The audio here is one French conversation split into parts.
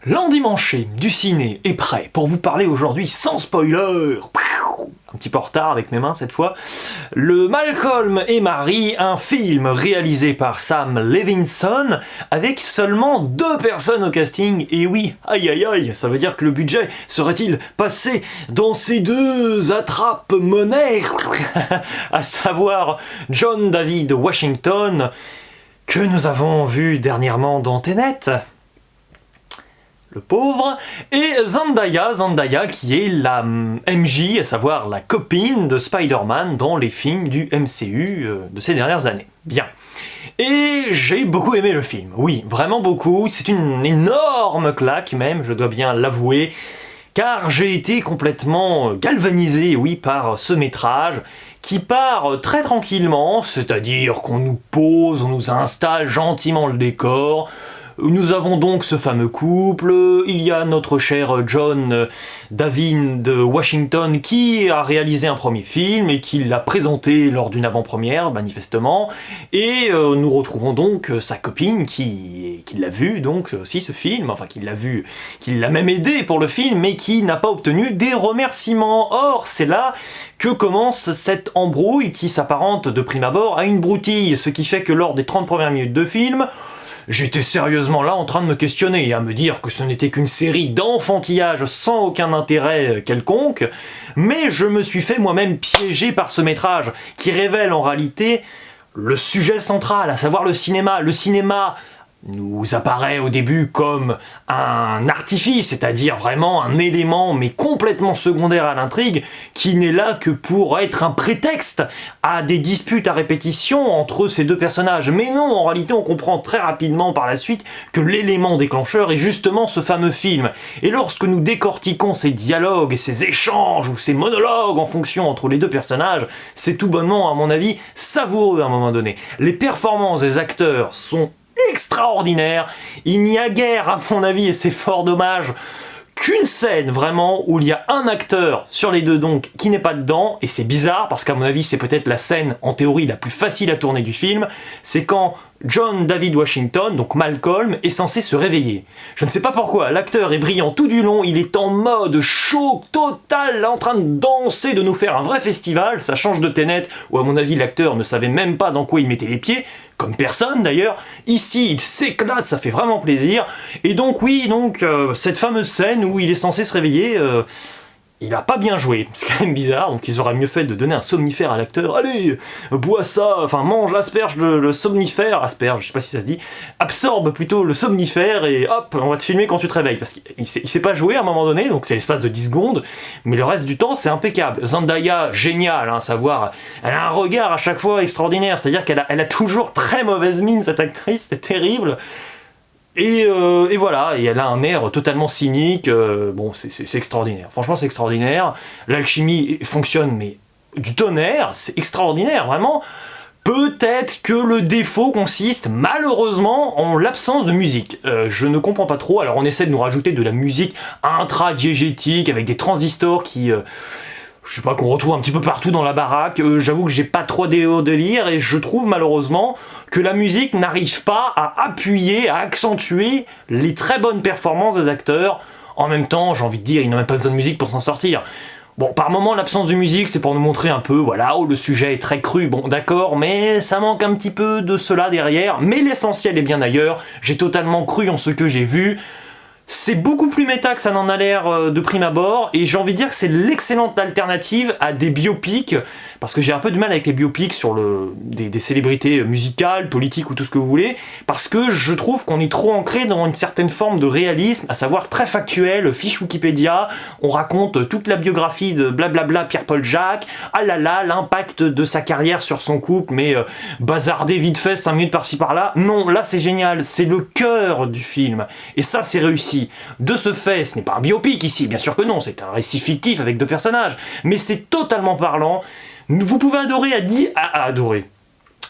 L'endimanché du ciné est prêt pour vous parler aujourd'hui sans spoiler. Un petit peu en retard avec mes mains cette fois. Le Malcolm et Marie, un film réalisé par Sam Levinson avec seulement 2 personnes au casting. Et oui, aïe aïe aïe, ça veut dire que le budget serait-il passé dans ces 2 attrape-monnaies, à savoir John David Washington, que nous avons vu dernièrement dans Tenet, le pauvre, et Zendaya qui est la MJ, à savoir la copine de Spider-Man dans les films du MCU de ces dernières années. Bien. Et j'ai beaucoup aimé le film, oui, vraiment beaucoup, c'est une énorme claque même, je dois bien l'avouer, car j'ai été complètement galvanisé, oui, par ce métrage, qui part très tranquillement, c'est-à-dire qu'on nous pose, on nous installe gentiment le décor. Nous avons donc ce fameux couple, il y a notre cher John David Washington qui a réalisé un premier film et qui l'a présenté lors d'une avant-première, manifestement, et nous retrouvons donc sa copine qui l'a vu donc aussi ce film, enfin qui l'a vu, qui l'a même aidé pour le film, mais qui n'a pas obtenu des remerciements. Or, c'est là que commence cette embrouille qui s'apparente de prime abord à une broutille, ce qui fait que lors des 30 premières minutes de film, j'étais sérieusement là en train de me questionner et à me dire que ce n'était qu'une série d'enfantillage sans aucun intérêt quelconque, mais je me suis fait moi-même piéger par ce métrage qui révèle en réalité le sujet central, à savoir le cinéma. Le cinéma nous apparaît au début comme un artifice, c'est-à-dire vraiment un élément mais complètement secondaire à l'intrigue, qui n'est là que pour être un prétexte à des disputes à répétition entre ces 2 personnages. Mais non, en réalité on comprend très rapidement par la suite que l'élément déclencheur est justement ce fameux film. Et lorsque nous décortiquons ces dialogues et ces échanges ou ces monologues en fonction entre les 2 personnages, c'est tout bonnement, à mon avis, savoureux à un moment donné. Les performances des acteurs sont extraordinaire, il n'y a guère à mon avis, et c'est fort dommage, qu'une scène vraiment où il y a un acteur sur les 2 donc qui n'est pas dedans, et c'est bizarre parce qu'à mon avis c'est peut-être la scène en théorie la plus facile à tourner du film, c'est quand John David Washington, donc Malcolm, est censé se réveiller. Je ne sais pas pourquoi, l'acteur est brillant tout du long, il est en mode show total, en train de danser, de nous faire un vrai festival, ça change de Tenet, où à mon avis l'acteur ne savait même pas dans quoi il mettait les pieds, comme personne d'ailleurs. Ici, il s'éclate, ça fait vraiment plaisir. Et donc oui, cette fameuse scène où il est censé se réveiller, il a pas bien joué, c'est quand même bizarre, donc ils auraient mieux fait de donner un somnifère à l'acteur. Allez, bois ça, enfin mange l'asperge, le somnifère, asperge, je sais pas si ça se dit, absorbe plutôt le somnifère et hop, on va te filmer quand tu te réveilles, parce qu'il sait pas jouer à un moment donné, donc c'est l'espace de 10 secondes, mais le reste du temps c'est impeccable. Zendaya, génial, hein, savoir, elle a un regard à chaque fois extraordinaire, c'est-à-dire qu'elle a toujours très mauvaise mine cette actrice, c'est terrible. Et voilà, et elle a un air totalement cynique, bon c'est extraordinaire, franchement c'est extraordinaire, l'alchimie fonctionne mais du tonnerre, c'est extraordinaire, vraiment. Peut-être que le défaut consiste malheureusement en l'absence de musique, je ne comprends pas trop, alors on essaie de nous rajouter de la musique intra-diégétique avec des transistors qui... je sais pas, qu'on retrouve un petit peu partout dans la baraque, j'avoue que j'ai pas trop de délire, et je trouve malheureusement que la musique n'arrive pas à appuyer, à accentuer les très bonnes performances des acteurs. En même temps, j'ai envie de dire, ils n'ont même pas besoin de musique pour s'en sortir. Bon, par moment, l'absence de musique, c'est pour nous montrer un peu, voilà, oh, le sujet est très cru, bon, d'accord, mais ça manque un petit peu de cela derrière, mais l'essentiel est bien ailleurs, j'ai totalement cru en ce que j'ai vu. C'est beaucoup plus méta que ça n'en a l'air de prime abord, et j'ai envie de dire que c'est l'excellente alternative à des biopics, parce que j'ai un peu de mal avec les biopics sur des célébrités musicales, politiques ou tout ce que vous voulez, parce que je trouve qu'on est trop ancré dans une certaine forme de réalisme, à savoir très factuel, fiche Wikipédia, on raconte toute la biographie de blablabla Pierre-Paul Jacques, ah là là, l'impact de sa carrière sur son couple, mais bazardé vite fait 5 minutes par-ci par-là. Non, là c'est génial, c'est le cœur du film, et ça c'est réussi. De ce fait, ce n'est pas un biopic ici, bien sûr que non, c'est un récit fictif avec 2 personnages, mais c'est totalement parlant. Vous pouvez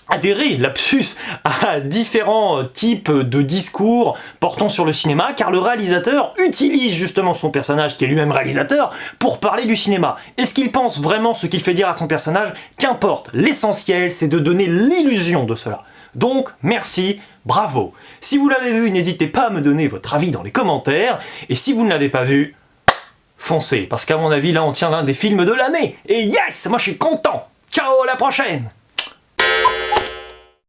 adhérer, lapsus, à différents types de discours portant sur le cinéma, car le réalisateur utilise justement son personnage, qui est lui-même réalisateur, pour parler du cinéma. Est-ce qu'il pense vraiment ce qu'il fait dire à son personnage? Qu'importe, l'essentiel c'est de donner l'illusion de cela. Donc, merci bravo! Si vous l'avez vu, n'hésitez pas à me donner votre avis dans les commentaires, et si vous ne l'avez pas vu, foncez, parce qu'à mon avis, là, on tient l'un des films de l'année. Et yes, moi je suis content. Ciao, à la prochaine!